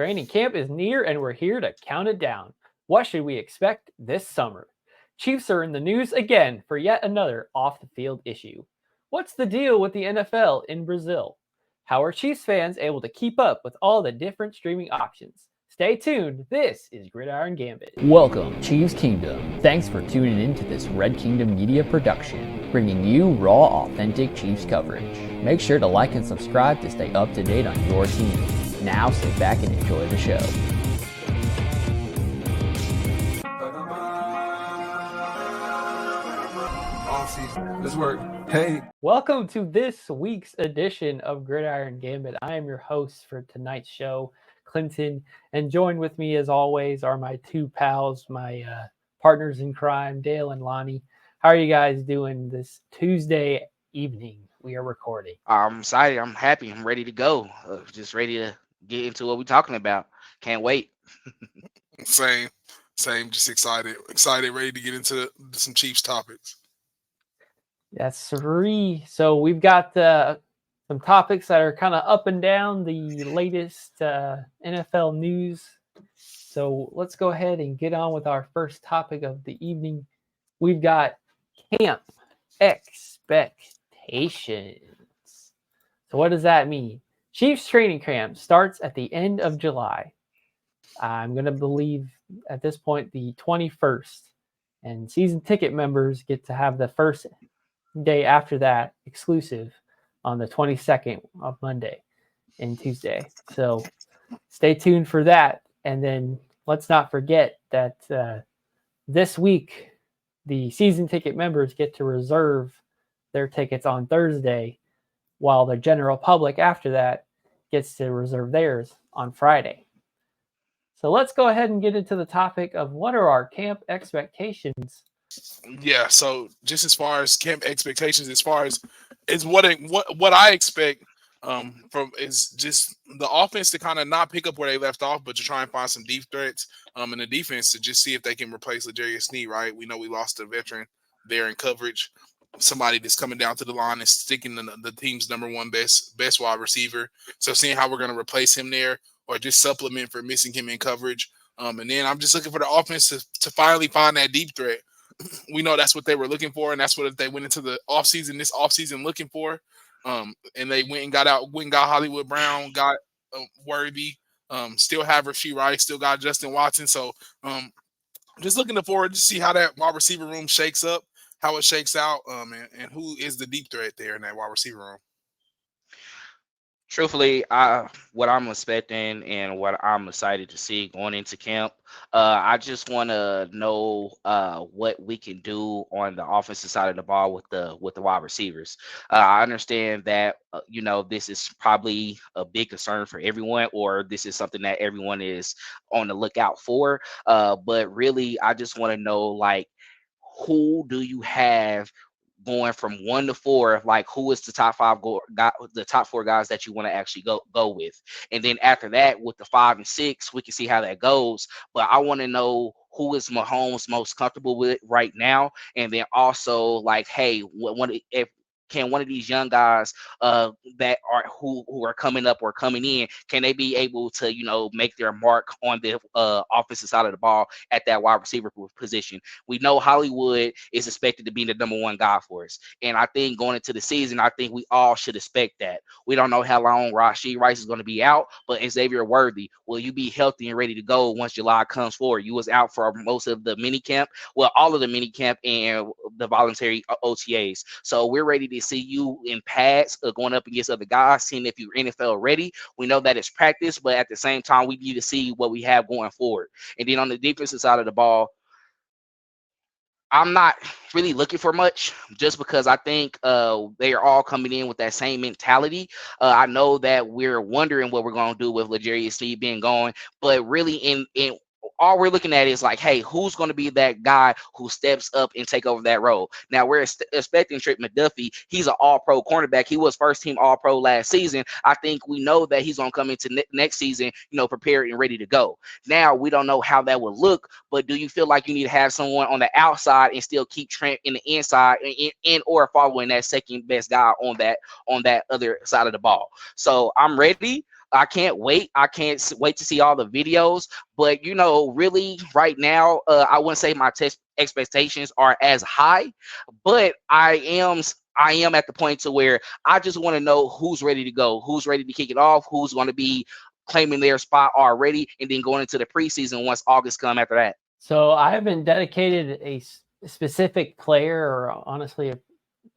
Training camp is near and we're here to count it down. What should we expect this summer? Chiefs are in the news again for yet another off-the-field issue. What's the deal with the NFL in Brazil? How are Chiefs fans able to keep up with all the different streaming options? Stay tuned. This is Gridiron Gambit. Welcome, Chiefs Kingdom. Thanks for tuning in to this Red Kingdom Media production, bringing you raw, authentic Chiefs coverage. Make sure to like and subscribe to stay up to date on your team. Now sit back and enjoy the show. Let's work. Hey. Welcome to this week's edition of Gridiron Gambit. I am your host for tonight's show, Clinton, and joined with me as always are my two pals, my partners in crime, Dale and Lonnie. How are you guys doing this Tuesday evening? We are recording. I'm excited. I'm happy. I'm ready to go. Just ready to get into what we're talking about. Can't wait. Same. Just excited, ready to get into some Chiefs topics. That's three. So we've got some topics that are kind of up and down the latest NFL news. So let's go ahead and get on with our first topic of the evening. We've got camp expectations. So what does that mean? Chiefs training camp starts at the end of July. I'm going to believe at this point the 21st. And season ticket members get to have the first day after that exclusive on the 22nd of Monday and Tuesday. So stay tuned for that. And then let's not forget that this week, the season ticket members get to reserve their tickets on Thursday, while the general public after that gets to reserve theirs on Friday. So let's go ahead and get into the topic of what are our camp expectations. Yeah, so just as far as camp expectations, as far as is what I expect from is just the offense to kind of not pick up where they left off, but to try and find some deep threats in the defense to just see if they can replace L'Jarius Sneed, right? We know we lost a veteran there in coverage, somebody that's coming down to the line and sticking the team's number one best wide receiver. So seeing how we're going to replace him there or just supplement for missing him in coverage. And then I'm just looking for the offense to finally find that deep threat. We know that's what they were looking for, and that's what they went into the this offseason looking for. And they went and got Hollywood Brown, got Worthy, still have Rashee Rice, still got Justin Watson. So just looking forward to see how that wide receiver room shakes up, how it shakes out, and who is the deep threat there in that wide receiver room. Truthfully, what I'm expecting and what I'm excited to see going into camp, I just want to know what we can do on the offensive side of the ball with the wide receivers. I understand that this is probably a big concern for everyone, or this is something that everyone is on the lookout for. But really, I just want to know, like, who do you have going from 1 to 4, like who is the top the top 4 guys that you want to actually go with, and then after that with the 5 and 6, we can see how that goes. But I want to know who is Mahomes most comfortable with right now, and then also like, hey, can one of these young guys that are who are coming up or coming in, can they be able to make their mark on the offensive side of the ball at that wide receiver position? We know Hollywood is expected to be the number 1 guy for us, and I think going into the season, I think we all should expect that. We don't know how long Rashee Rice is going to be out, but Xavier Worthy, will you be healthy and ready to go once July comes forward? You was out for most of the mini camp, well, all of the mini camp and the voluntary OTAs, so we're ready to see you in pads going up against other guys, seeing if you're NFL ready. We know that it's practice, but at the same time, we need to see what we have going forward. And then on the defensive side of the ball, I'm not really looking for much, just because I think they are all coming in with that same mentality. I know that we're wondering what we're going to do with L'Jarius Sneed being gone, but really in all we're looking at is like, hey, who's going to be that guy who steps up and take over that role? Now, we're expecting Trent McDuffie. He's an all-pro cornerback. He was first-team all-pro last season. I think we know that he's going to come into next season, prepared and ready to go. Now, we don't know how that would look, but do you feel like you need to have someone on the outside and still keep Trent in the inside and or following that second-best guy on that other side of the ball? So I'm ready. I can't wait. I can't wait to see all the videos. But really, right now, I wouldn't say my expectations are as high, but I am at the point to where I just want to know who's ready to go, who's ready to kick it off, who's going to be claiming their spot already, and then going into the preseason once August come after that. So I haven't dedicated a specific player or honestly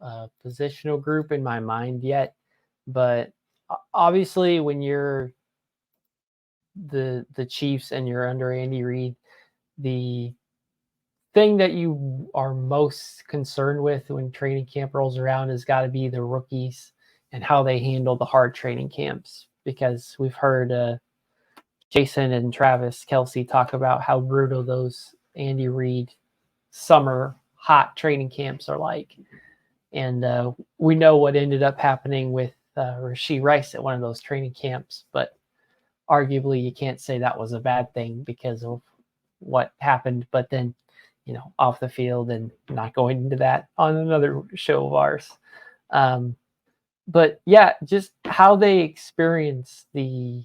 a positional group in my mind yet, but obviously when you're the Chiefs and you're under Andy Reid, the thing that you are most concerned with when training camp rolls around has got to be the rookies and how they handle the hard training camps, because we've heard Jason and Travis Kelce talk about how brutal those Andy Reid summer hot training camps are like. And we know what ended up happening with Rashee Rice at one of those training camps, but arguably you can't say that was a bad thing because of what happened. But then, off the field, and not going into that on another show of ours. But yeah, just how they experience the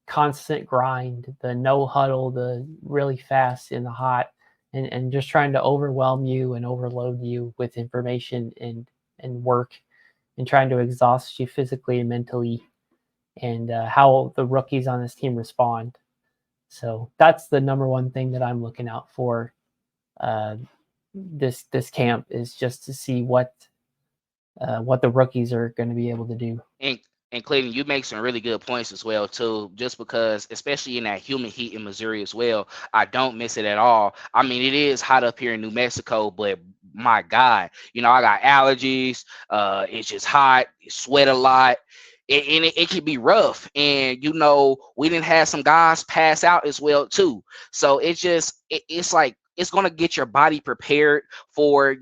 constant grind, the no huddle, the really fast in the hot, and just trying to overwhelm you and overload you with information and work, and trying to exhaust you physically and mentally, and how the rookies on this team respond. So that's the number one thing that I'm looking out for this camp, is just to see what the rookies are going to be able to do. And Clayton, you make some really good points as well too, just because, especially in that humid heat in Missouri as well, I don't miss it at all. I mean, it is hot up here in New Mexico, but my God, I got allergies. It's just hot, sweat a lot. And it can be rough. And, we didn't have some guys pass out as well, too. So it's like, it's going to get your body prepared for,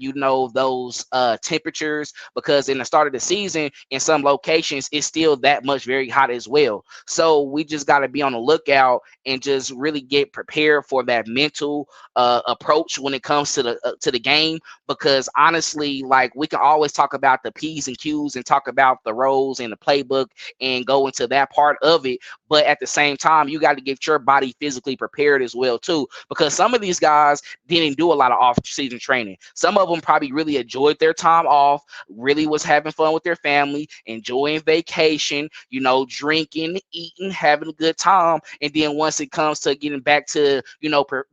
those temperatures, because in the start of the season, in some locations, it's still that much very hot as well. So we just got to be on the lookout and just really get prepared for that mental approach when it comes to the game. Because honestly, like, we can always talk about the P's and Q's and talk about the roles and the playbook and go into that part of it. But at the same time, you got to get your body physically prepared as well, too, because some of these guys didn't do a lot of off-season training. Some of them probably really enjoyed their time off, really was having fun with their family, enjoying vacation, drinking, eating, having a good time. And then once it comes to getting back to,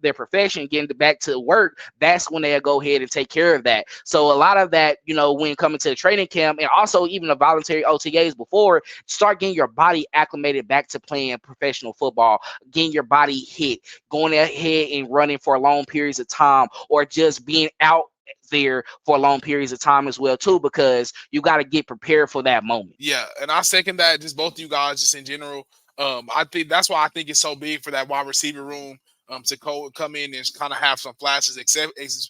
their profession, getting back to work, that's when they'll go ahead and take care of that. So a lot of that, when coming to the training camp, and also even the voluntary OTAs before, start getting your body acclimated back to playing professional football, getting your body hit, going ahead and running for long periods of time, or just being out there for long periods of time as well, too, because you got to get prepared for that moment. Yeah, and I second that. Just both of you guys, just in general. I think that's why I think it's so big for that wide receiver room to come in and kind of have some flashes,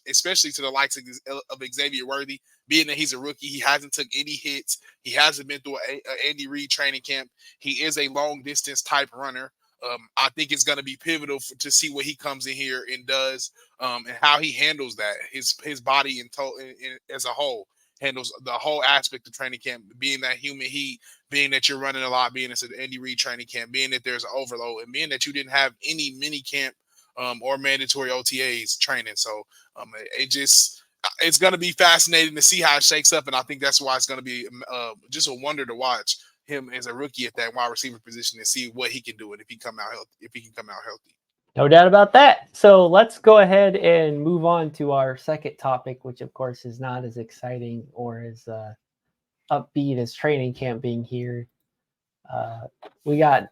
especially to the likes of Xavier Worthy, being that he's a rookie. He hasn't took any hits. He hasn't been through an Andy Reid training camp. He is a long distance type runner. I think it's going to be pivotal to see what he comes in here and does, and how he handles that. His body as a whole handles the whole aspect of training camp, being that humid heat, being that you're running a lot, being it's an Andy Reid training camp, being that there's an overload, and being that you didn't have any mini camp or mandatory OTAs training. So it's going to be fascinating to see how it shakes up, and I think that's why it's going to be just a wonder to watch him as a rookie at that wide receiver position and see what he can do, and if he can come out healthy. No doubt about that. So let's go ahead and move on to our second topic, which of course is not as exciting or as upbeat as training camp being here. We got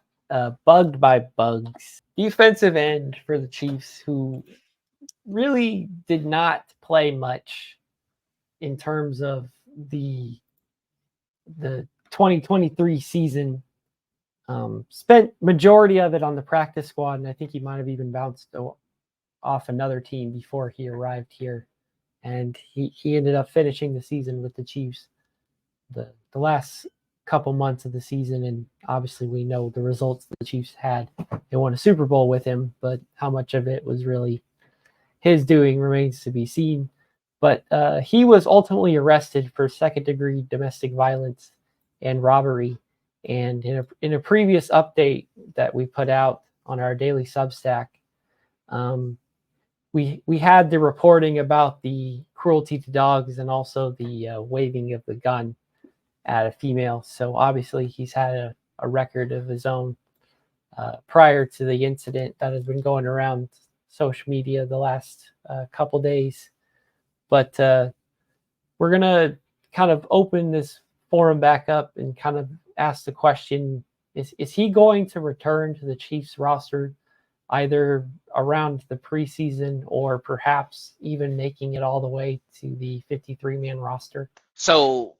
bugged by bugs. Defensive end for the Chiefs, who really did not play much in terms of the 2023 season. Spent majority of it on the practice squad, and I think he might have even bounced off another team before he arrived here. And he ended up finishing the season with the Chiefs the last couple months of the season, and obviously we know the results the Chiefs had. They won a Super Bowl with him, but how much of it was really his doing remains to be seen. But he was ultimately arrested for second-degree domestic violence and robbery, And in a previous update that we put out on our daily Substack, we had the reporting about the cruelty to dogs and also the waving of the gun at a female. So obviously he's had a record of his own prior to the incident that has been going around social media the last couple days. But we're going to kind of open this forum back up and kind of ask the question, is he going to return to the Chiefs roster either around the preseason or perhaps even making it all the way to the 53-man roster? So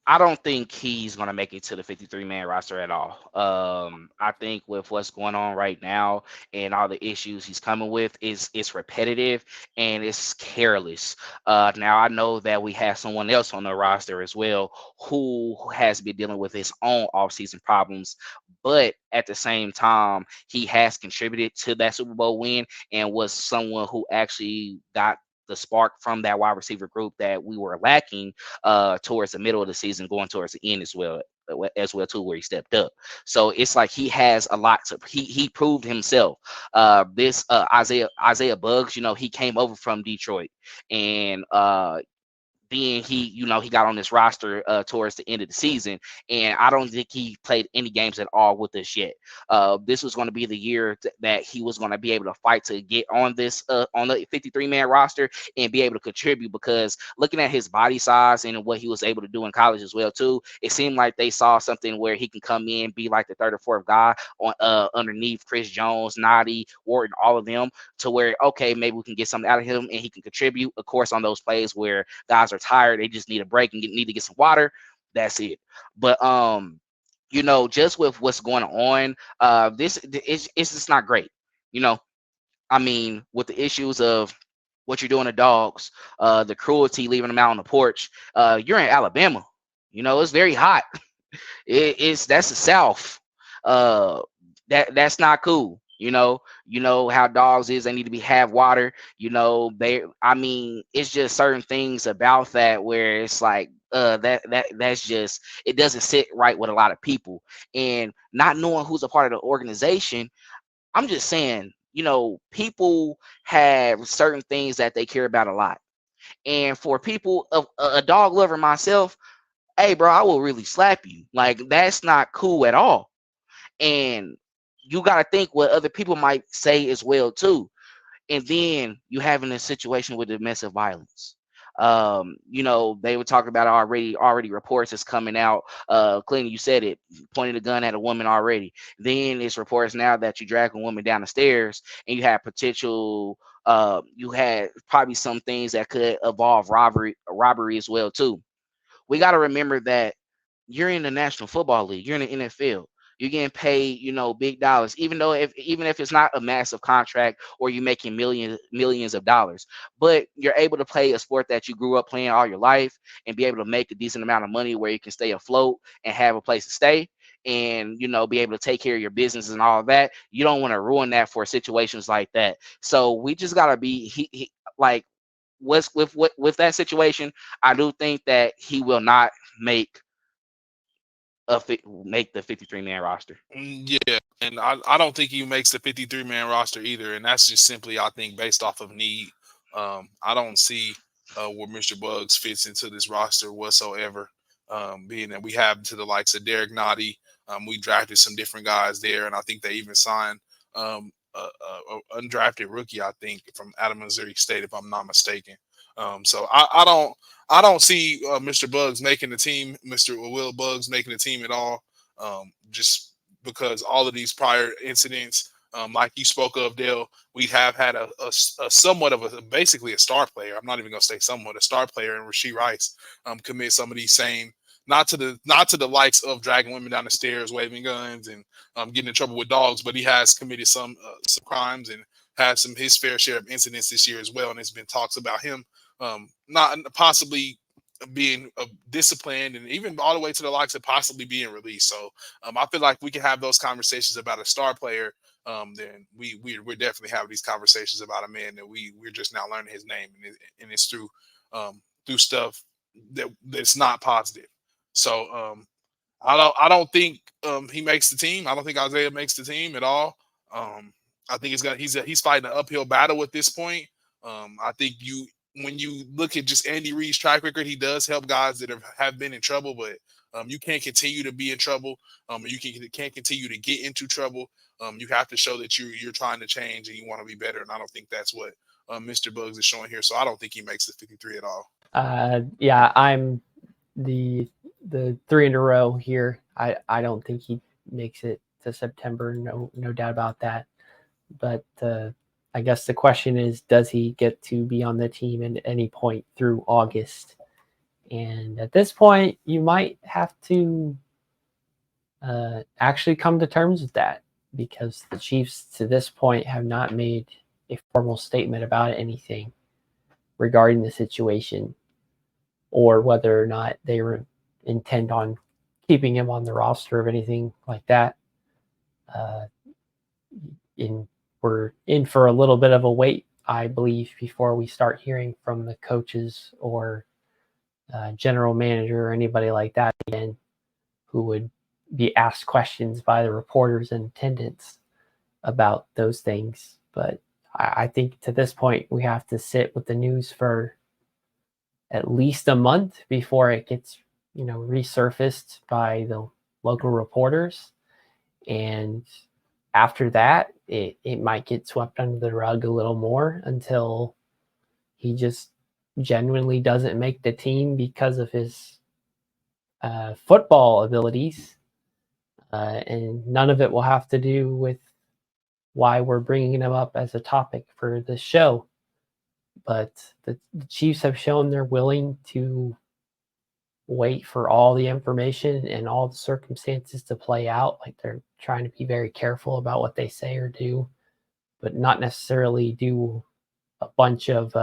I don't think he's going to make it to the 53-man roster at all. I think with what's going on right now and all the issues he's coming with, it's repetitive and it's careless. Now, I know that we have someone else on the roster as well who has been dealing with his own offseason problems. But at the same time, he has contributed to that Super Bowl win and was someone who actually got the spark from that wide receiver group that we were lacking towards the middle of the season, going towards the end as well too, where he stepped up. So it's like he has a lot to he proved himself. This Isaiah Buggs, he came over from Detroit, and then he got on this roster towards the end of the season, and I don't think he played any games at all with us yet. This was going to be the year that he was going to be able to fight to get on this on the 53-man roster and be able to contribute, because looking at his body size and what he was able to do in college as well too, it seemed like they saw something where he can come in, be like the third or fourth guy on underneath Chris Jones, Noddy, Wharton, all of them, to where, okay, maybe we can get something out of him and he can contribute, of course, on those plays where guys are tired, they just need a break and need to get some water. That's it. But just with what's going on, it's just not great. I mean, with the issues of what you're doing to dogs, the cruelty, leaving them out on the porch. You're in Alabama. It's very hot. That's the South. That's not cool. How dogs is, they need to have water. It's just certain things about that where it's like that's just, it doesn't sit right with a lot of people. And not knowing who's a part of the organization, I'm just saying, people have certain things that they care about a lot. And for people of a dog lover myself, hey bro, I will really slap you. Like, that's not cool at all. And you got to think what other people might say as well too. And then you having a situation with domestic violence. They were talking about already reports that's coming out. Clinton, you said it, pointed a gun at a woman already. Then it's reports now that you drag a woman down the stairs and you have potential. You had probably some things that could involve robbery as well too. We got to remember that you're in the National Football League, you're in the NFL. You're getting paid, big dollars, even if it's not a massive contract or you're making millions of dollars, but you're able to play a sport that you grew up playing all your life and be able to make a decent amount of money where you can stay afloat and have a place to stay and, be able to take care of your business and all of that. You don't want to ruin that for situations like that. So we just got to be like, with that situation, I do think that he will not make the 53-man roster. Yeah, and I don't think he makes the 53-man roster either, and that's just simply, I think, based off of need. I don't see where Mr. Buggs fits into this roster whatsoever, being that we have to the likes of Derek Noddy. We drafted some different guys there, and I think they even signed a undrafted rookie, I think, from out of Missouri State, if I'm not mistaken. So I don't see Mr. Buggs making the team, Mr. Will Buggs making the team at all, just because all of these prior incidents, like you spoke of, Dale, we have had a somewhat of basically a star player. I'm not even going to say somewhat, a star player in Rashee Rice commit some of these same, not to the likes of dragging women down the stairs, waving guns, and getting in trouble with dogs, but he has committed some crimes and had his fair share of incidents this year as well. And there's been talks about him not possibly being disciplined, and even all the way to the likes of possibly being released. So I feel like we can have those conversations about a star player. Then we're definitely having these conversations about a man that we're just now learning his name, and it's through stuff that's not positive. So I don't think he makes the team. I don't think Isaiah makes the team at all. I think he's fighting an uphill battle at this point. I think when you look at just Andy Reid's track record, he does help guys that have been in trouble, but you can't continue to be in trouble. You can't continue to get into trouble. You have to show that you're trying to change and you want to be better. And I don't think that's what Mr. Bugs is showing here. So I don't think he makes the 53 at all. Yeah, I'm the 3 in a row here. I don't think he makes it to September. No doubt about that. But I guess the question is, does he get to be on the team at any point through August? And at this point, you might have to actually come to terms with that, because the Chiefs to this point have not made a formal statement about anything regarding the situation, or whether or not they intend on keeping him on the roster or anything like that. We're in for a little bit of a wait, I believe, before we start hearing from the coaches or general manager or anybody like that again, who would be asked questions by the reporters in attendance about those things. But I think to this point, we have to sit with the news for at least a month before it gets, resurfaced by the local reporters. And after that, it might get swept under the rug a little more until he just genuinely doesn't make the team because of his football abilities. And none of it will have to do with why we're bringing him up as a topic for this show. But the Chiefs have shown they're willing to wait for all the information and all the circumstances to play out. Like, they're trying to be very careful about what they say or do, but not necessarily do a bunch of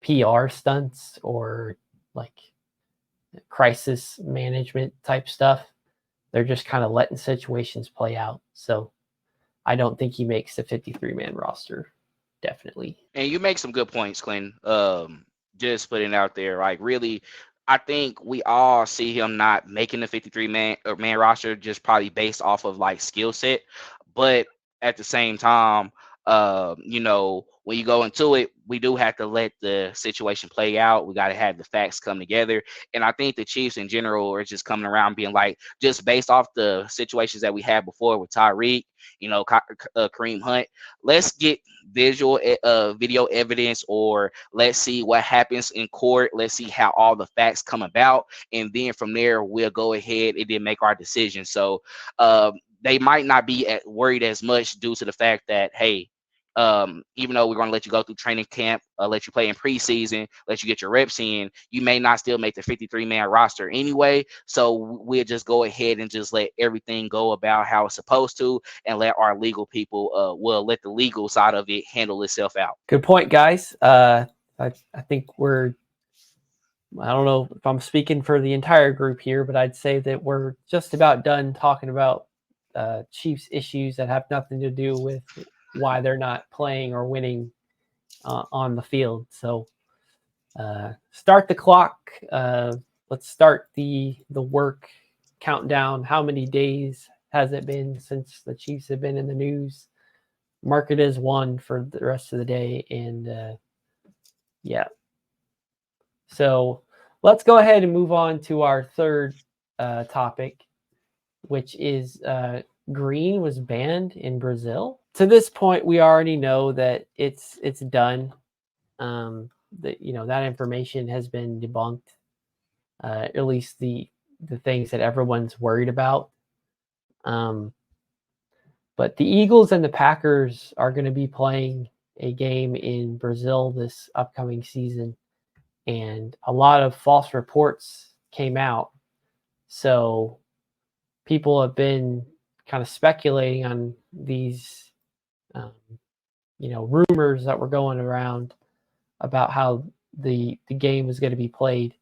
PR stunts or like crisis management type stuff. They're just kind of letting situations play out. So I don't think he makes the 53-man roster. Definitely. And you make some good points, Clint. Just putting it out there, like, really, I think we all see him not making the 53-man roster just probably based off of like skill set. But at the same time, when you go into it, we do have to let the situation play out. We got to have the facts come together. And I think the Chiefs in general are just coming around being like, just based off the situations that we had before with Tyreek, Kareem Hunt, let's get video evidence, or let's see what happens in court. Let's see how all the facts come about. And then from there, we'll go ahead and then make our decision. So they might not be worried as much due to the fact that, hey, even though we're going to let you go through training camp, let you play in preseason, let you get your reps in, you may not still make the 53-man roster anyway. So we'll just go ahead and just let everything go about how it's supposed to, and let our legal people, let the legal side of it handle itself out. Good point, guys. I think I don't know if I'm speaking for the entire group here, but I'd say that we're just about done talking about Chiefs issues that have nothing to do with why they're not playing or winning on the field. So start the clock. Let's start the work countdown. How many days has it been since the Chiefs have been in the news? Mark it as 1 for the rest of the day. And yeah. So let's go ahead and move on to our third topic, which is green was banned in Brazil. To this point, we already know that it's done. That information has been debunked. At least the things that everyone's worried about. But the Eagles and the Packers are going to be playing a game in Brazil this upcoming season, and a lot of false reports came out. So people have been kind of speculating on these rumors that were going around about how the game is going to be played,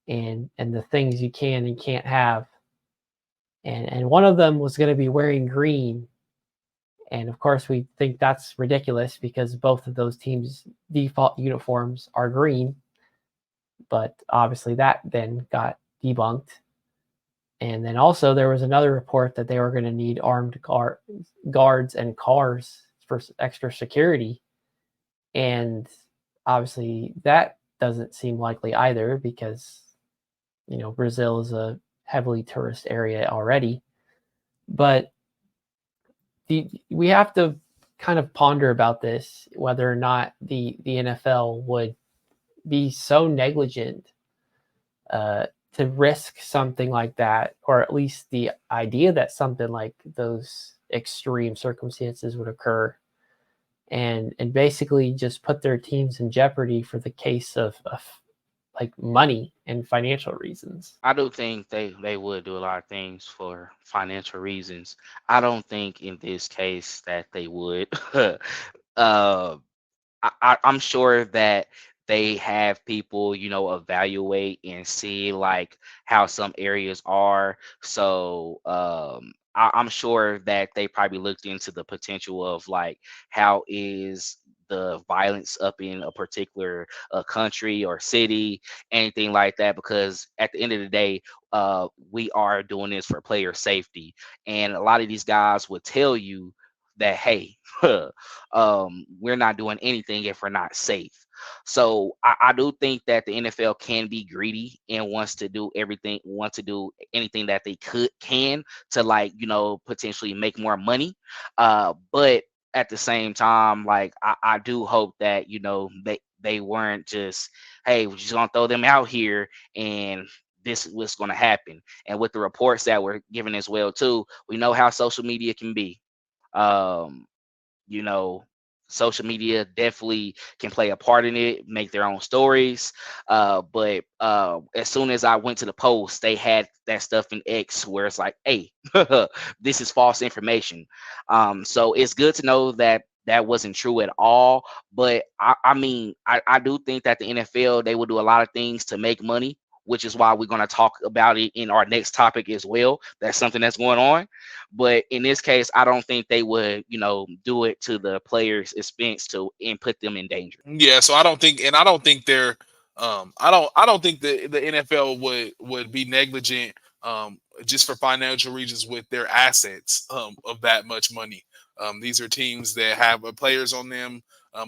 and the things you can and can't have. And one of them was going to be wearing green. And of course, we think that's ridiculous because both of those teams' default uniforms are green. But obviously that then got debunked. And then also there was another report that they were going to need armed guards and cars for extra security. And obviously that doesn't seem likely either because, Brazil is a heavily tourist area already. But we have to kind of ponder about this, whether or not the NFL would be so negligent to risk something like that, or at least the idea that something like those extreme circumstances would occur, and basically just put their teams in jeopardy for the case of like money and financial reasons. I do think they would do a lot of things for financial reasons. I don't think in this case that they would. uh, I'm sure that they have people, evaluate and see like how some areas are. So I'm sure that they probably looked into the potential of like how is the violence up in a particular country or city, anything like that. Because at the end of the day, we are doing this for player safety, and a lot of these guys would tell you that, hey, we're not doing anything if we're not safe. So I do think that the NFL can be greedy and wants to do anything that they can to like, potentially make more money. But at the same time, like I do hope that, they weren't just, hey, we're just gonna throw them out here and this is what's gonna happen. And with the reports that we're given as well too, we know how social media can be. Um, you know, social media definitely can play a part in it, make their own stories. But as soon as I went to the post, they had that stuff in X where it's like, hey, this is false information. So it's good to know that that wasn't true at all. But I mean, I do think that the NFL, they will do a lot of things to make money, which is why we're going to talk about it in our next topic as well. That's something that's going on. But in this case, I don't think they would, do it to the players' expense and put them in danger. Yeah, so I don't think, and I don't think they're, I don't think the NFL would be negligent, just for financial reasons with their assets, of that much money. These are teams that have players on them,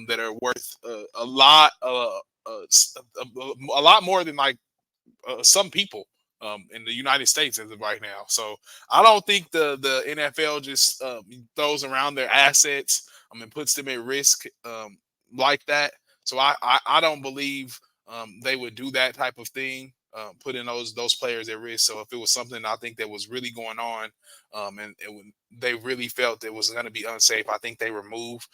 that are worth a lot more than like some people, in the United States as of right now. So I don't think the NFL just throws around their assets, and puts them at risk, like that. So I don't believe, they would do that type of thing, putting those players at risk. So if it was something I think that was really going on, they really felt it was going to be unsafe, I think they remove,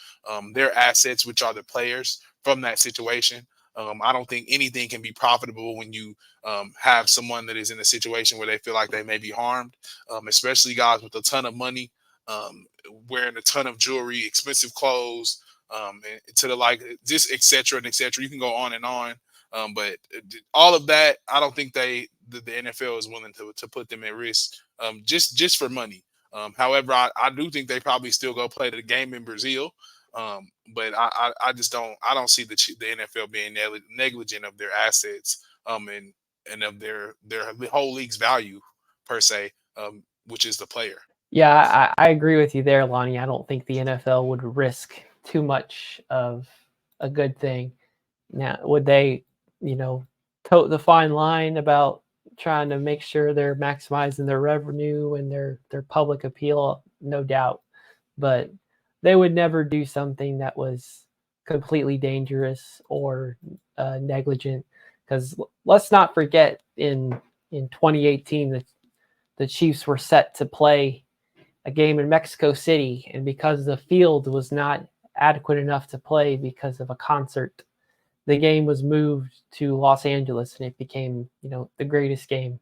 their assets, which are the players, from that situation. I don't think anything can be profitable when you, have someone that is in a situation where they feel like they may be harmed, especially guys with a ton of money, wearing a ton of jewelry, expensive clothes, and to the like, just et cetera and et cetera. You can go on and on. But all of that, I don't think the NFL is willing to put them at risk, just for money. However, I do think they probably still go play the game in Brazil. But I just don't see the NFL being negligent of their assets, and of their whole league's value per se, which is the player. Yeah, I agree with you there, Lonnie. I don't think the NFL would risk too much of a good thing. Now, would they, tote the fine line about trying to make sure they're maximizing their revenue and their public appeal? No doubt. But they would never do something that was completely dangerous or negligent. Because let's not forget, in 2018, the Chiefs were set to play a game in Mexico City, and because the field was not adequate enough to play because of a concert, the game was moved to Los Angeles, and it became, the greatest game,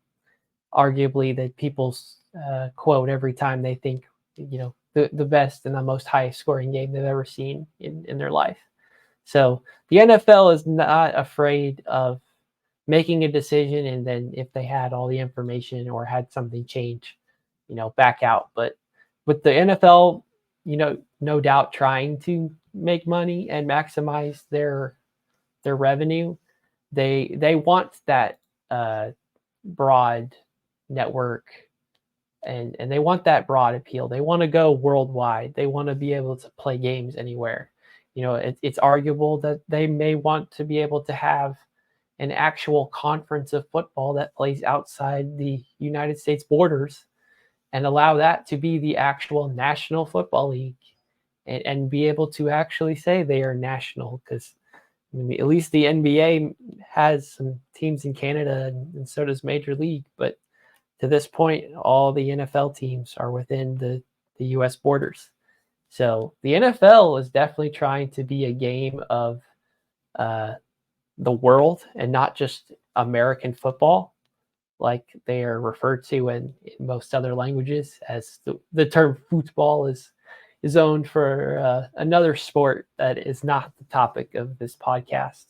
arguably, that people quote every time they think, the best and the most highest scoring game they've ever seen in their life. So the NFL is not afraid of making a decision, and then if they had all the information or had something change, back out. But with the NFL, no doubt trying to make money and maximize their revenue, they want that broad network and they want that broad appeal. They want to go worldwide. They want to be able to play games anywhere. It's arguable that they may want to be able to have an actual conference of football that plays outside the United States borders and allow that to be the actual National Football League and be able to actually say they are national, because at least the NBA has some teams in Canada and so does Major League. But to this point, all the NFL teams are within the U.S. borders. So the NFL is definitely trying to be a game of the world and not just American football, like they are referred to in most other languages, as the term football is owned for another sport that is not the topic of this podcast.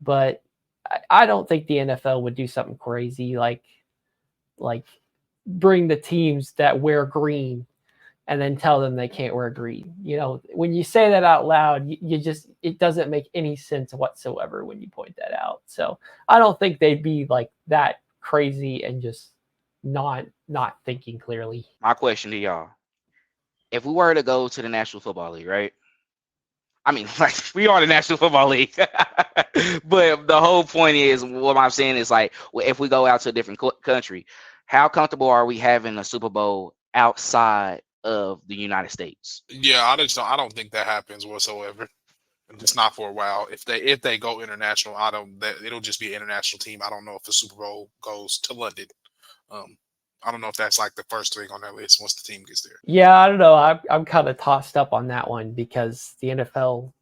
But I don't think the NFL would do something crazy like bring the teams that wear green and then tell them they can't wear green. When you say that out loud, it doesn't make any sense whatsoever when you point that out. So I don't think they'd be like that crazy and just not thinking clearly. My question to y'all: if we were to go to the National Football League, right? I mean, like, we are the National Football League, but the whole point is, what I'm saying is, like, if we go out to a different country, how comfortable are we having a Super Bowl outside of the United States? Yeah, I don't think that happens whatsoever. Just not for a while. If they go international, it'll just be an international team. I don't know if the Super Bowl goes to London. I don't know if that's like the first thing on their list once the team gets there. Yeah, I don't know. I'm kind of tossed up on that one, because the NFL,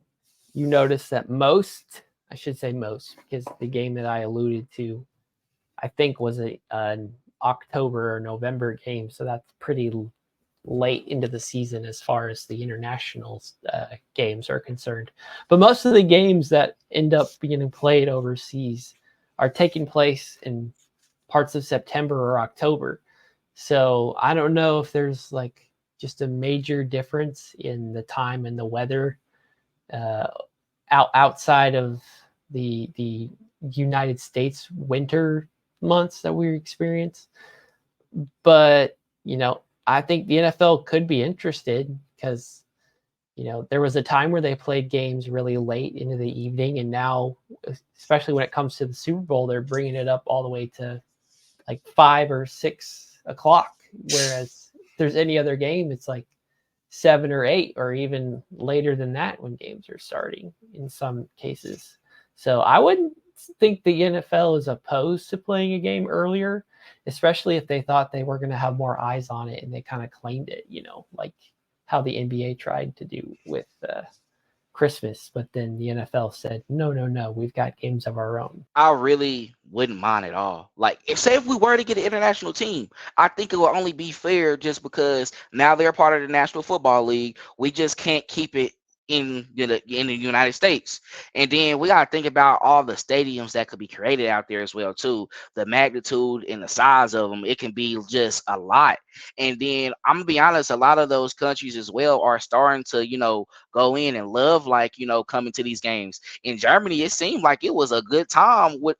you notice that I should say most, because the game that I alluded to, I think was an October or November game. So that's pretty late into the season as far as the international games are concerned. But most of the games that end up being played overseas are taking place in parts of September or October. So I don't know if there's like just a major difference in the time and the weather outside of the United States winter months that we experience. But I think the NFL could be interested, because there was a time where they played games really late into the evening, and now, especially when it comes to the Super Bowl, they're bringing it up all the way to like 5 or 6 o'clock, whereas if there's any other game, it's like 7 or 8 or even later than that when games are starting in some cases. So I wouldn't think the NFL is opposed to playing a game earlier, especially if they thought they were going to have more eyes on it and they kind of claimed it, like how the NBA tried to do with Christmas, but then the NFL said, no, we've got games of our own. I really wouldn't mind at all. Like, if we were to get an international team, I think it would only be fair just because now they're part of the National Football League. We just can't keep it in the United States. And then we got to think about all the stadiums that could be created out there as well too. The magnitude and the size of them, it can be just a lot. And then I'm gonna be honest, a lot of those countries as well are starting to go in and love, like, coming to these games. In Germany, it seemed like it was a good time with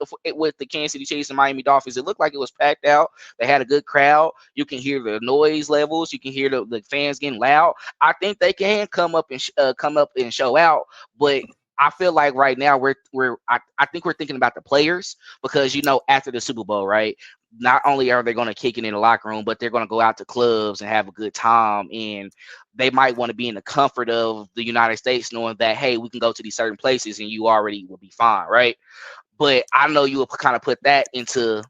the Kansas City Chiefs and Miami Dolphins. It looked like it was packed out. They had a good crowd. You can hear the noise levels. You can hear the fans getting loud. I think they can come up and show out, but I feel like right now I think we're thinking about the players, because after the Super Bowl, right? Not only are they going to kick it in the locker room, but they're going to go out to clubs and have a good time, and they might want to be in the comfort of the United States, knowing that, hey, we can go to these certain places and you already will be fine, right? But I know you will kind of put that into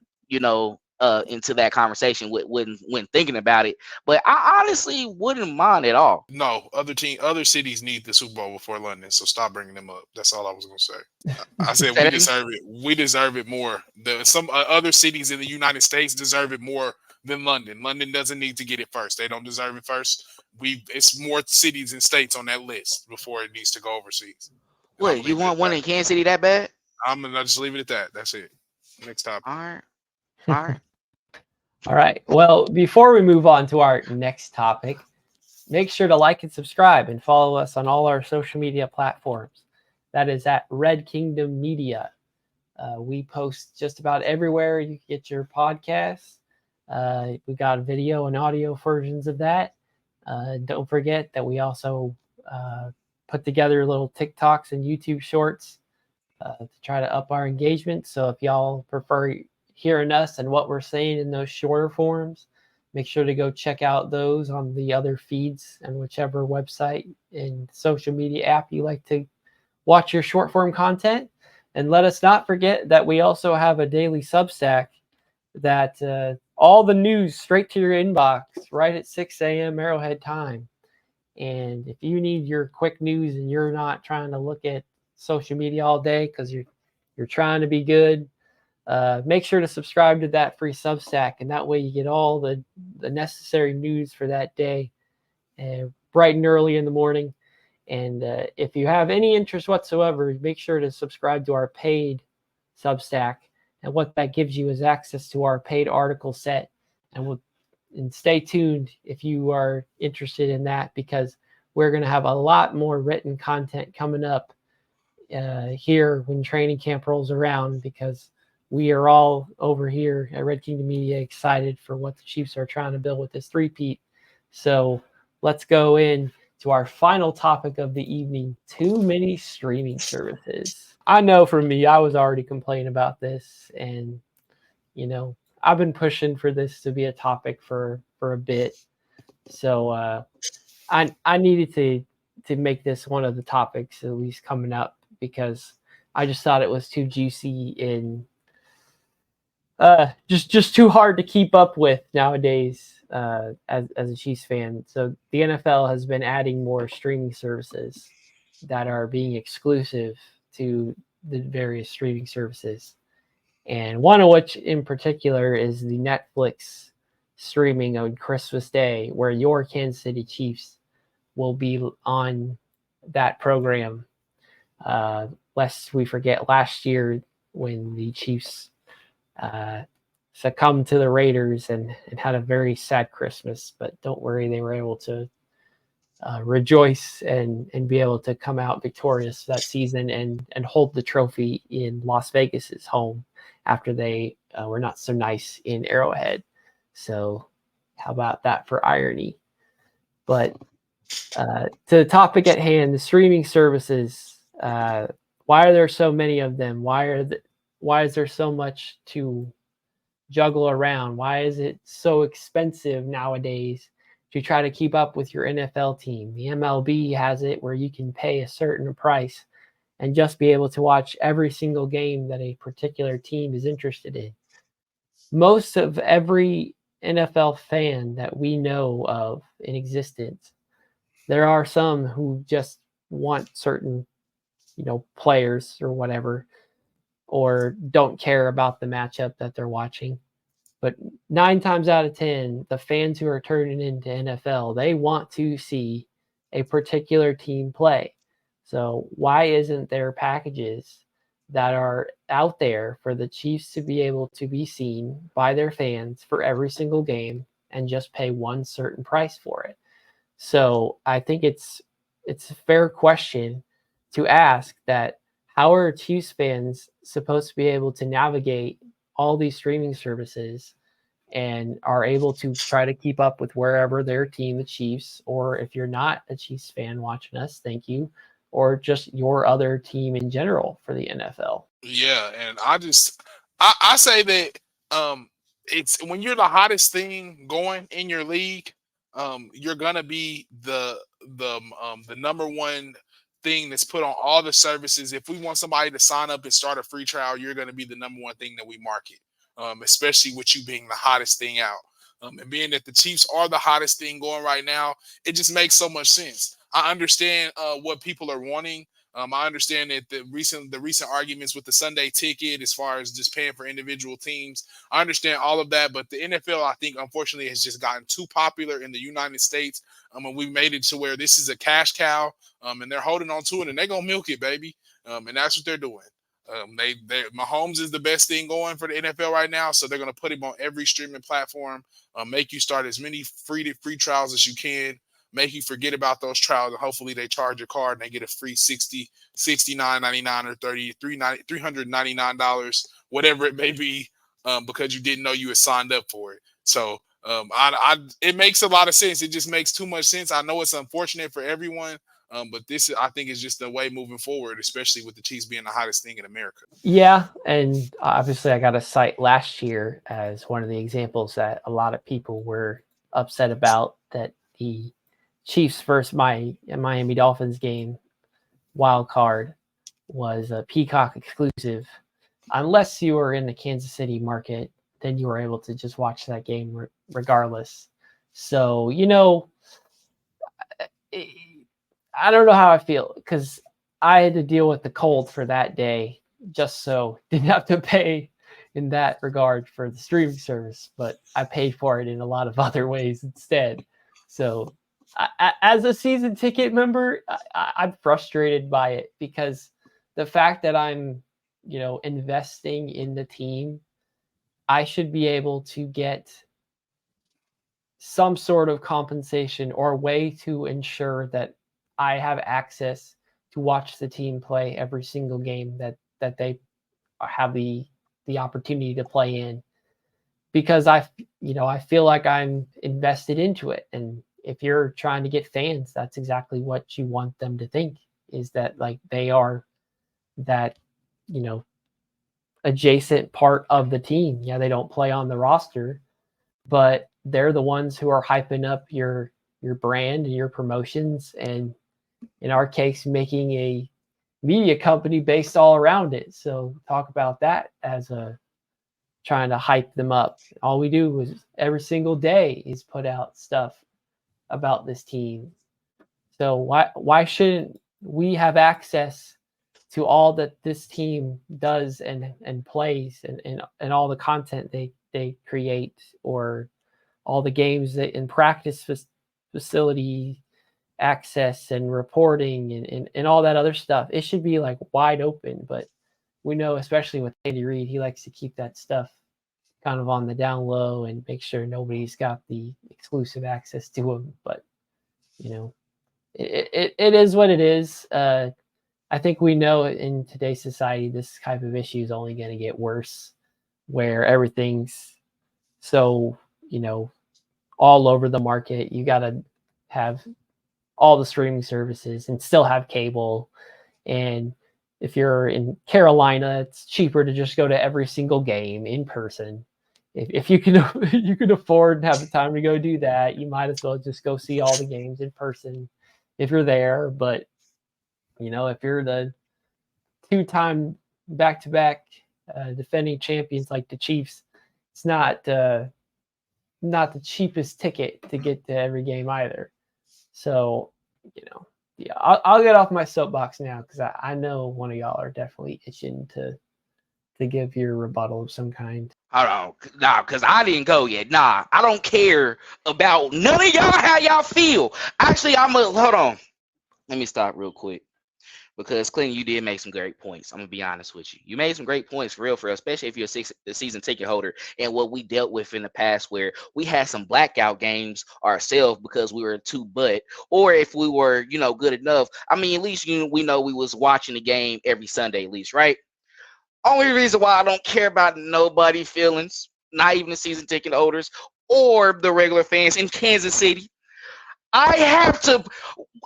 that conversation when thinking about it. But I honestly wouldn't mind at all. No, other cities need the Super Bowl before London, so stop bringing them up. That's all I was gonna say. I said we deserve it. We deserve it more. Some other cities in the United States deserve it more than London. London doesn't need to get it first. They don't deserve it first. It's more cities and states on that list before it needs to go overseas. What, you want one in Kansas City that bad? I'm gonna just leave it at that. That's it. Next topic. All right. All right. Well, before we move on to our next topic, make sure to like and subscribe and follow us on all our social media platforms. That is at Red Kingdom Media. We post just about everywhere you get your podcasts. We got video and audio versions of that. Don't forget that we also put together little TikToks and YouTube shorts to try to up our engagement. So if y'all prefer hearing us and what we're saying in those shorter forms, make sure to go check out those on the other feeds and whichever website and social media app you like to watch your short form content. And let us not forget that we also have a daily Substack that all the news straight to your inbox right at 6 a.m. Arrowhead time. And if you need your quick news and you're not trying to look at social media all day because you're trying to be good, make sure to subscribe to that free Substack, and that way you get all the necessary news for that day bright and early in the morning. And if you have any interest whatsoever, make sure to subscribe to our paid Substack. And what that gives you is access to our paid article set. And stay tuned if you are interested in that, because we're going to have a lot more written content coming up here when training camp rolls around, because we are all over here at Red Kingdom Media excited for what the Chiefs are trying to build with this three-peat. So let's go in to our final topic of the evening: too many streaming services. I know for me, I was already complaining about this, and I've been pushing for this to be a topic for a bit. So I needed to make this one of the topics at least coming up, because I just thought it was too juicy and just too hard to keep up with nowadays as a Chiefs fan. So the NFL has been adding more streaming services that are being exclusive to the various streaming services. And one of which in particular is the Netflix streaming on Christmas Day, where your Kansas City Chiefs will be on that program. Lest we forget last year when the Chiefs succumbed to the Raiders and had a very sad Christmas. But don't worry, they were able to rejoice and be able to come out victorious that season and hold the trophy in Las Vegas's home after they were not so nice in Arrowhead. So how about that for irony? But to the topic at hand, the streaming services, why are there so many of them? Why is there so much to juggle around? Why is it so expensive nowadays to try to keep up with your NFL team? The MLB has it where you can pay a certain price and just be able to watch every single game that a particular team is interested in. Most of every NFL fan that we know of in existence, there are some who just want certain, players or whatever, or don't care about the matchup that they're watching. But 9 times out of 10, the fans who are turning into NFL, they want to see a particular team play. So why isn't there packages that are out there for the Chiefs to be able to be seen by their fans for every single game and just pay one certain price for it? So I think it's a fair question to ask, that how are Chiefs fans supposed to be able to navigate all these streaming services and are able to try to keep up with wherever their team, the Chiefs, or if you're not a Chiefs fan watching us, thank you, or just your other team in general for the NFL. Yeah, and I say that it's when you're the hottest thing going in your league, you're gonna be the number one thing that's put on all the services. If we want somebody to sign up and start a free trial, you're gonna be the number one thing that we market, especially with you being the hottest thing out. And being that the Chiefs are the hottest thing going right now, it just makes so much sense. I understand what people are wanting. I understand that the recent arguments with the Sunday ticket, as far as just paying for individual teams, I understand all of that. But the NFL, I think, unfortunately, has just gotten too popular in the United States. And we've made it to where this is a cash cow, and they're holding on to it, and they're gonna milk it, baby. And that's what they're doing. Mahomes is the best thing going for the NFL right now, so they're gonna put him on every streaming platform. Make you start as many free trials as you can. Make you forget about those trials, and hopefully they charge your card and they get a free $69.99 or $399, whatever it may be, because you didn't know you had signed up for it. So it makes a lot of sense. It just makes too much sense. I know it's unfortunate for everyone, but this I think is just the way moving forward, especially with the Chiefs being the hottest thing in America. Yeah, and obviously I got to cite last year as one of the examples that a lot of people were upset about, that the Chiefs versus Miami Dolphins game wild card was a Peacock exclusive. Unless you were in the Kansas City market, then you were able to just watch that game regardless. So, I don't know how I feel, because I had to deal with the cold for that day, just so didn't have to pay in that regard for the streaming service, but I paid for it in a lot of other ways instead. So as a season ticket member, I'm frustrated by it, because the fact that I'm, investing in the team, I should be able to get some sort of compensation or way to ensure that I have access to watch the team play every single game that they have the opportunity to play in, because I feel like I'm invested into it. And if you're trying to get fans, that's exactly what you want them to think, is that like they are that, adjacent part of the team. Yeah, they don't play on the roster, but they're the ones who are hyping up your brand and your promotions, and in our case, making a media company based all around it. So talk about that as a trying to hype them up. All we do is every single day is put out stuff about this team. So why shouldn't we have access to all that this team does and plays, and all the content they create, or all the games that in practice facility access and reporting and all that other stuff? It should be like wide open, but we know, especially with Andy Reid, he likes to keep that stuff kind of on the down low and make sure nobody's got the exclusive access to him. But it is what it is. I think we know in today's society, this type of issue is only going to get worse, where everything's so, all over the market. You got to have all the streaming services and still have cable. And if you're in Carolina, it's cheaper to just go to every single game in person. If you can you can afford and have the time to go do that, you might as well just go see all the games in person if you're there. But if you're the two-time back-to-back defending champions like the Chiefs, it's not the cheapest ticket to get to every game either. So, yeah, I'll get off my soapbox now, because I know one of y'all are definitely itching to give your rebuttal of some kind. Hold on, nah, because I didn't go yet. Nah, I don't care about none of y'all how y'all feel. Actually, hold on. Let me stop real quick, because Clinton, you did make some great points. I'm gonna be honest with you. You made some great points for real, especially if you're a season ticket holder, and what we dealt with in the past, where we had some blackout games ourselves because we were too butt, or if we were, good enough. I mean, at least we know we was watching the game every Sunday, at least, right? Only reason why I don't care about nobody feelings, not even the season ticket holders or the regular fans in Kansas City, I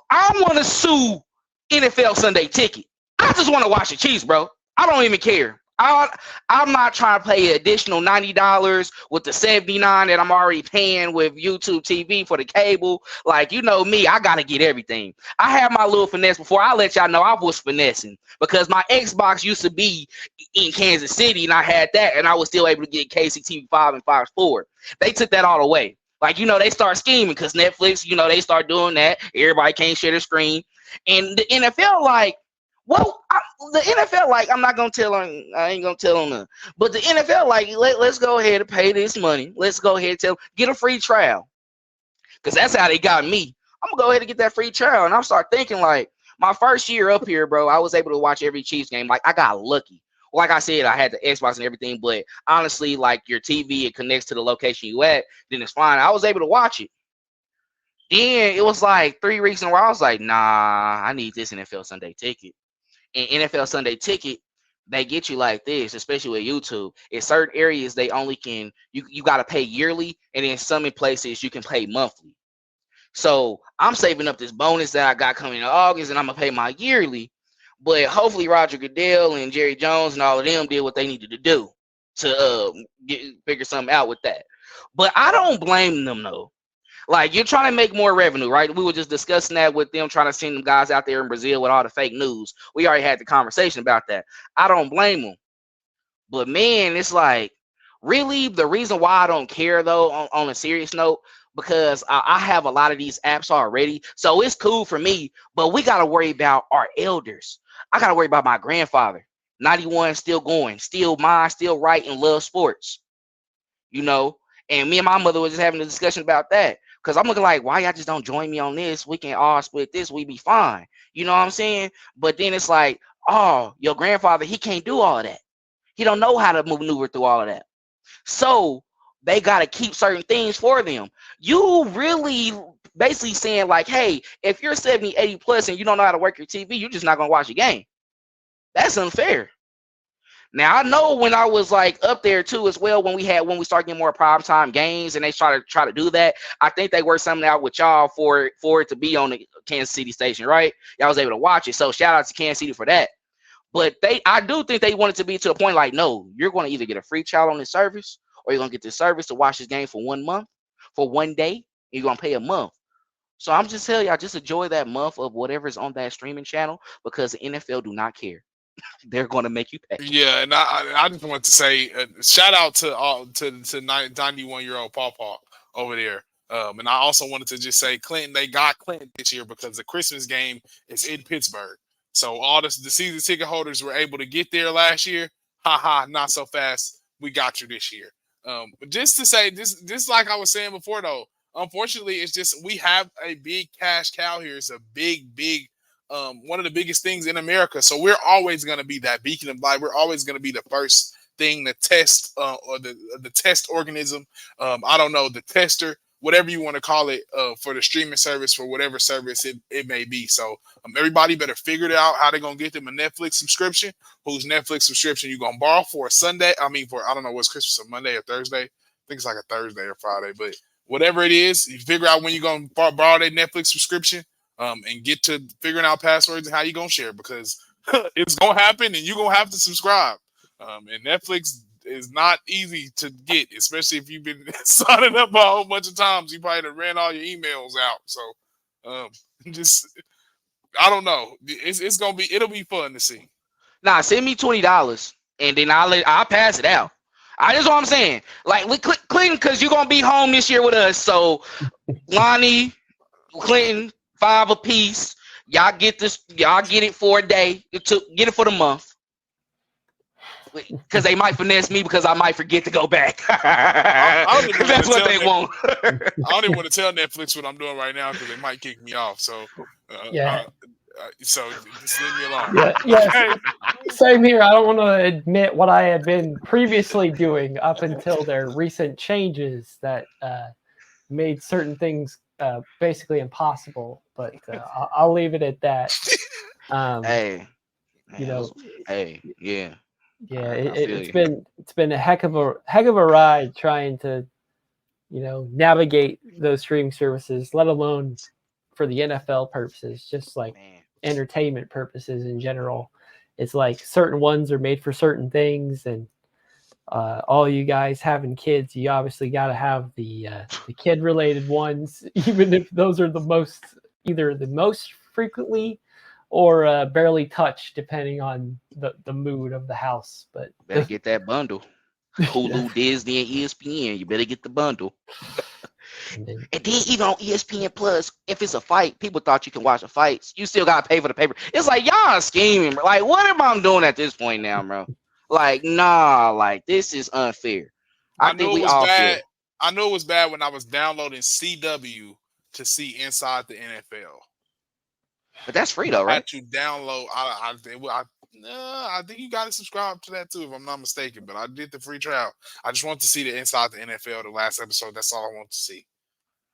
want to sue NFL Sunday Ticket. I just want to watch the Chiefs, bro. I don't even care. I'm not trying to pay an additional $90 with the $79 that I'm already paying with YouTube TV for the cable. Like, me, I got to get everything. I had my little finesse before. I let y'all know I was finessing, because my Xbox used to be in Kansas City, and I had that, and I was still able to get KCTV5 and Fox 4. They took that all away. Like, they start scheming, because Netflix, they start doing that. Everybody can't share the screen. And the NFL, like, the NFL, like, I'm not gonna tell on. I ain't gonna tell on them. But the NFL, like, let's go ahead and pay this money. Let's go ahead and get a free trial, because that's how they got me. I'm gonna go ahead and get that free trial, and I start thinking, like, my first year up here, bro, I was able to watch every Chiefs game. Like, I got lucky. Like I said, I had the Xbox and everything, but honestly, like, your TV, it connects to the location you at, then it's fine. I was able to watch it. Then it was like 3 weeks in a row. I was like, nah, I need this NFL Sunday Ticket. And NFL Sunday Ticket they get you like this, especially with YouTube. In certain areas, they only can you got to pay yearly, and in some places you can pay monthly. So I'm saving up this bonus that I got coming in August, and I'm gonna pay my yearly. But hopefully Roger Goodell and Jerry Jones and all of them did what they needed to do to figure something out with that. But I don't blame them though. Like, you're trying to make more revenue, right? We were just discussing that with them, trying to send them guys out there in Brazil with all the fake news. We already had the conversation about that. I don't blame them. But man, it's like, really, the reason why I don't care though, on a serious note, because I have a lot of these apps already. So it's cool for me, but we got to worry about our elders. I got to worry about my grandfather. 91, still going, still mine, still right, and love sports. You know, and me and my mother was just having a discussion about that. Because I'm looking like, why y'all just don't join me on this? We can all split this. We be fine. You know what I'm saying? But then it's like, oh, your grandfather, he can't do all of that. He don't know how to maneuver through all of that. So they got to keep certain things for them. You really basically saying like, hey, if you're 70, 80 plus and you don't know how to work your TV, you're just not going to watch a game. That's unfair. Now I know when I was like up there too as well, when we started getting more primetime games and they try to do that, I think they worked something out with y'all for it to be on the Kansas City station, right? Y'all was able to watch it. So shout out to Kansas City for that. But I do think they want it to be to a point like, no, you're going to either get a free trial on this service, or you're going to get this service to watch this game for 1 month, for 1 day, and you're going to pay a month. So I'm just telling y'all, just enjoy that month of whatever's on that streaming channel, because the NFL do not care. They're going to make you pay. Yeah, and I just want to say shout out to 91-year-old Paw over there. And I also wanted to just say Clinton, they got Clinton this year because the Christmas game is in Pittsburgh. So all the season ticket holders were able to get there last year. Not so fast. We got you this year. But just to say, this like I was saying before though, unfortunately, it's just we have a big cash cow here. It's a big one of the biggest things in America. So we're always going to be that beacon of light. We're always going to be the first thing to test or the test organism. I don't know, the tester, whatever you want to call it, for the streaming service, for whatever service it may be. So everybody better figure it out how they're going to get them a Netflix subscription, whose Netflix subscription you're going to borrow for a Sunday. I mean, I don't know what's Christmas, a Monday or Thursday. I think it's like a Thursday or Friday, but whatever it is, you figure out when you're going to borrow that Netflix subscription. And get to figuring out passwords and how you're going to share, because it's going to happen and you're going to have to subscribe. And Netflix is not easy to get, especially if you've been signing up a whole bunch of times. You probably ran all your emails out. So I don't know. It'll be fun to see. Nah, send me $20 and then I'll pass it out. I just what I'm saying. Like, Clinton, because you're going to be home this year with us. So Lonnie, Clinton, 5 apiece. Y'all get this. Y'all get it for a day. Get it for the month. Because they might finesse me because I might forget to go back. That's what they want. I don't even want to tell Netflix what I'm doing right now because they might kick me off. So so just leave me alone. Yeah. Same here. I don't want to admit what I had been previously doing up until their recent changes that made certain things basically impossible, but I'll leave it at that. It's been a heck of a ride trying to navigate those streaming services, let alone for the NFL purposes, just like entertainment purposes in general. It's like certain ones are made for certain things, and all you guys having kids, you obviously got to have the kid related ones, even if those are either the most frequently or barely touched, depending on the mood of the house. But better get that bundle. Hulu, Disney, and ESPN. You better get the bundle. And then even on ESPN Plus, if it's a fight, people thought you can watch the fights. You still got to pay for the paper. It's like, y'all scheming. Bro. Like, what am I doing at this point now, bro? Like, nah, like, this is unfair. I think we all feel. I knew it was bad when I was downloading CW to see Inside the NFL. But that's free, though, right? I had to download. I think you got to subscribe to that, too, if I'm not mistaken. But I did the free trial. I just want to see the Inside the NFL, the last episode. That's all I want to see.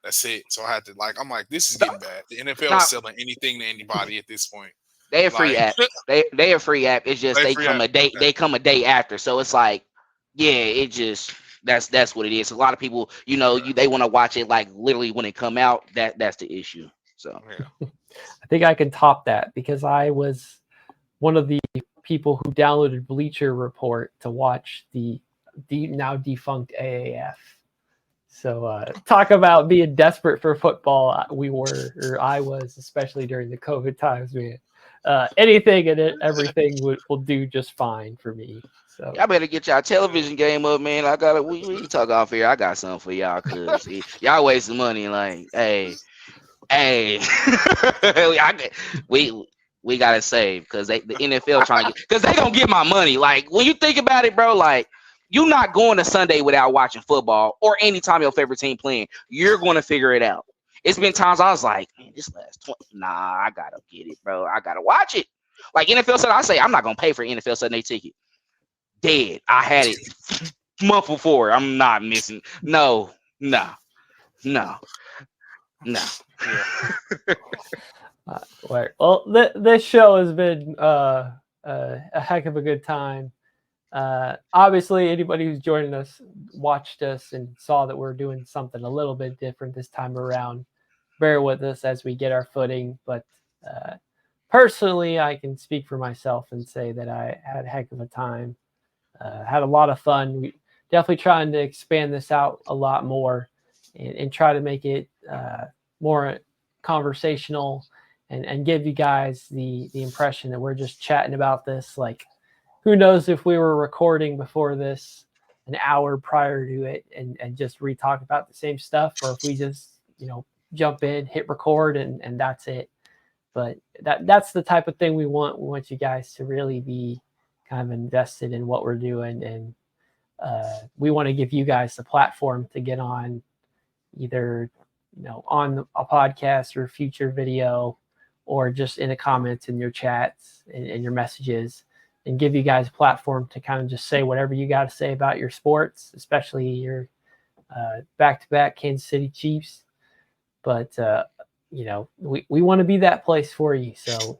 That's it. So I had to, I'm like, this is getting bad. The NFL is selling anything to anybody at this point. They a free app. They a free app. It's just they come app. a day. Okay. They come a day after. So it's like, yeah, it just that's what it is. A lot of people, they want to watch it like literally when it come out. That's the issue. So Yeah. I think I can top that because I was one of the people who downloaded Bleacher Report to watch the now defunct AAF. So talk about being desperate for football. I was, especially during the COVID times, man. Anything and everything will do just fine for me. So y'all better get y'all television game up, man. We can talk off here. I got something for y'all, cause y'all wasting money. Like, hey, we gotta save because the NFL trying to get, because they gonna get my money. Like when you think about it, bro, like you're not going to Sunday without watching football or anytime your favorite team playing. You're going to figure it out. It's been times I was like, man, this last 20, I gotta get it, bro. I gotta watch it. Like NFL Sunday, I say I'm not gonna pay for NFL Sunday ticket. Dead. I had it month before. I'm not missing. No. Well, this show has been a heck of a good time. Obviously, anybody who's joining us watched us and saw that we're doing something a little bit different this time around. Bear with us as we get our footing. But personally, I can speak for myself and say that I had a heck of a time. Had a lot of fun. We definitely trying to expand this out a lot more and try to make it more conversational and give you guys the impression that we're just chatting about this. Like, who knows if we were recording before this an hour prior to it and just re-talk about the same stuff, or if we just, jump in, hit record and that's it. But that's the type of thing we want. We want you guys to really be kind of invested in what we're doing. And we want to give you guys the platform to get on either, on a podcast or future video, or just in the comments in your chats and your messages, and give you guys a platform to kind of just say whatever you got to say about your sports, especially your back-to-back Kansas City Chiefs. But, we want to be that place for you. So,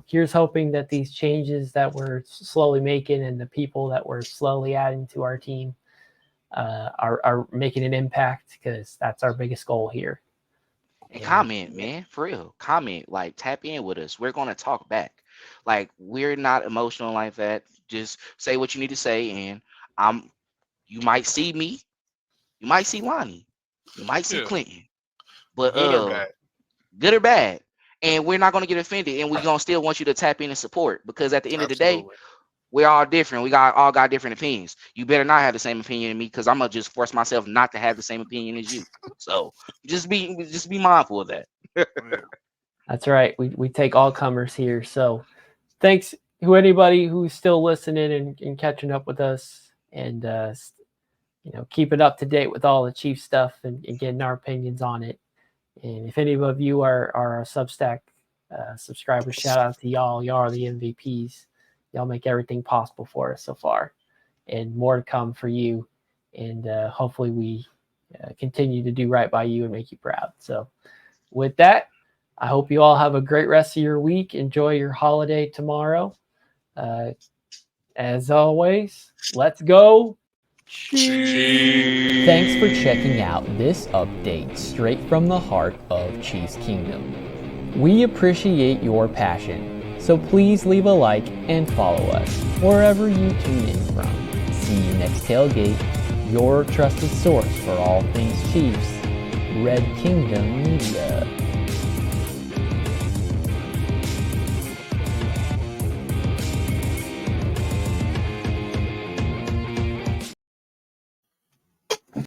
here's hoping that these changes that we're slowly making and the people that we're slowly adding to our team are making an impact, because that's our biggest goal here. And comment, man, for real. Comment, like tap in with us. We're going to talk back. Like, we're not emotional like that. Just say what you need to say, and you might see me, you might see Lonnie, you might see Clinton, but good or bad, and we're not going to get offended, and we're going to still want you to tap in and support, because at the end of the day, we're all different. We all got different opinions. You better not have the same opinion as me, because I'm gonna just force myself not to have the same opinion as you. So just be mindful of that. That's right. We take all comers here. So thanks to anybody who's still listening and catching up with us, and keeping up to date with all the Chief stuff and getting our opinions on it. And if any of you are a Substack subscribers, shout out to y'all. Y'all are the MVPs. Y'all make everything possible for us so far, and more to come for you. And hopefully we continue to do right by you and make you proud. So with that, I hope you all have a great rest of your week. Enjoy your holiday tomorrow. As always, let's go. Chiefs. Thanks for checking out this update straight from the heart of Chiefs Kingdom. We appreciate your passion. So please leave a like and follow us wherever you tune in from. See you next tailgate, your trusted source for all things Chiefs. Red Kingdom Media.